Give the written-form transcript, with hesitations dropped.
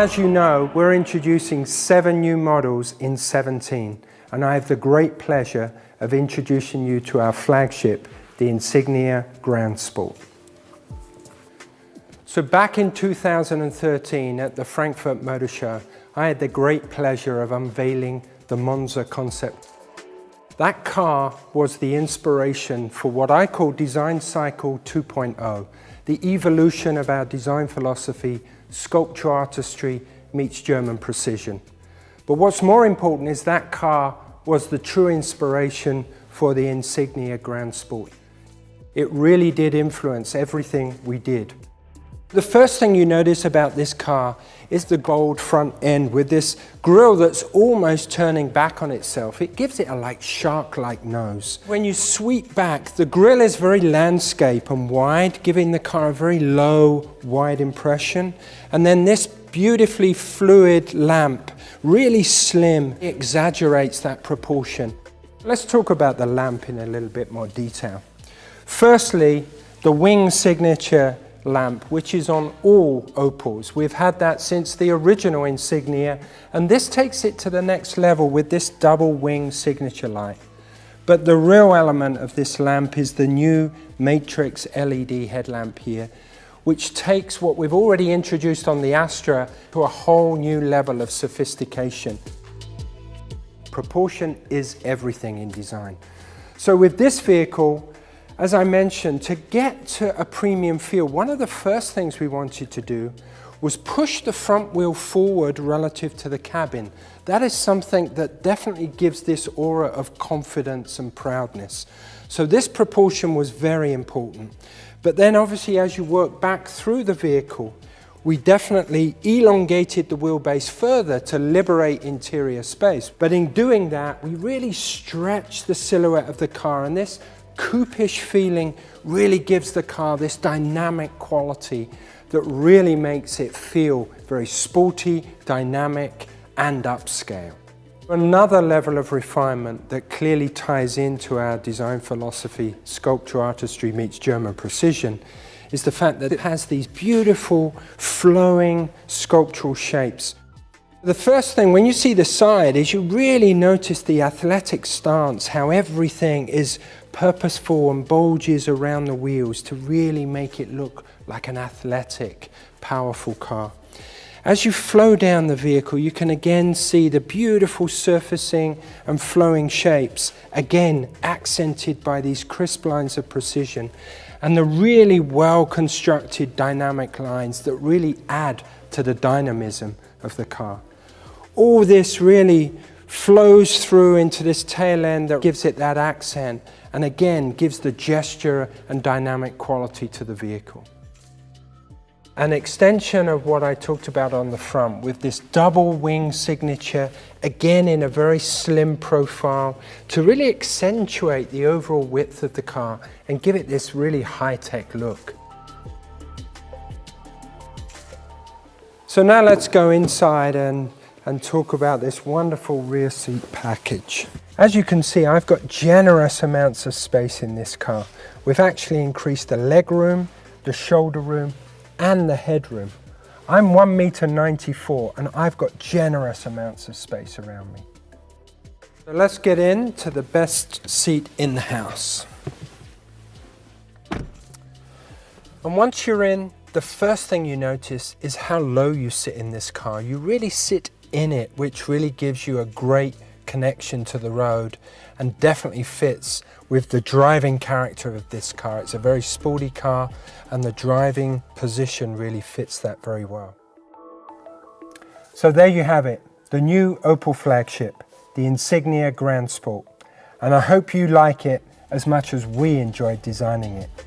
as you know, we're introducing 7 new models in 17, and I have the great pleasure of introducing you to our flagship, the Insignia Grand Sport. So back in 2013 at the Frankfurt Motor Show, I had the great pleasure of unveiling the Monza concept. That car was the inspiration for what I call Design Cycle 2.0, the evolution of our design philosophy, sculpture artistry meets German precision. But what's more important is that car was the true inspiration for the Insignia Grand Sport. It really did influence everything we did. The first thing you notice about this car is the gold front end with this grille that's almost turning back on itself. It gives it a shark-like nose. When you sweep back, the grille is very landscape and wide, giving the car a very low, wide impression. And then this beautifully fluid lamp, really slim, exaggerates that proportion. Let's talk about the lamp in a little bit more detail. Firstly, the wing signature lamp, which is on all Opels. We've had that since the original Insignia, and this takes it to the next level with this double wing signature light. But the real element of this lamp is the new Matrix LED headlamp here, which takes what we've already introduced on the Astra to a whole new level of sophistication. Proportion is everything in design. So with this vehicle, as I mentioned, to get to a premium feel, one of the first things we wanted to do was push the front wheel forward relative to the cabin. That is something that definitely gives this aura of confidence and proudness. So this proportion was very important. But then obviously as you work back through the vehicle, we definitely elongated the wheelbase further to liberate interior space. But in doing that, we really stretched the silhouette of the car, and this coupe-ish feeling really gives the car this dynamic quality that really makes it feel very sporty, dynamic, and upscale. Another level of refinement that clearly ties into our design philosophy, sculpture artistry meets German precision, is the fact that it has these beautiful, flowing sculptural shapes. The first thing, when you see the side, is you really notice the athletic stance, how everything is purposeful and bulges around the wheels to really make it look like an athletic, powerful car. As you flow down the vehicle, you can again see the beautiful surfacing and flowing shapes, again accented by these crisp lines of precision, and the really well-constructed dynamic lines that really add to the dynamism of the car. All this really flows through into this tail end that gives it that accent, and again gives the gesture and dynamic quality to the vehicle. An extension of what I talked about on the front with this double wing signature, again in a very slim profile, to really accentuate the overall width of the car and give it this really high-tech look. So now let's go inside and talk about this wonderful rear seat package. As you can see, I've got generous amounts of space in this car. We've actually increased the leg room, the shoulder room, and the headroom. I'm 1.94 m and I've got generous amounts of space around me. So let's get into the best seat in the house. And once you're in, the first thing you notice is how low you sit in this car. You really sit in it, which really gives you a great connection to the road and definitely fits with the driving character of this car. It's a very sporty car and the driving position really fits that very well. So there you have it, the new Opel flagship, the Insignia Grand Sport. And I hope you like it as much as we enjoyed designing it.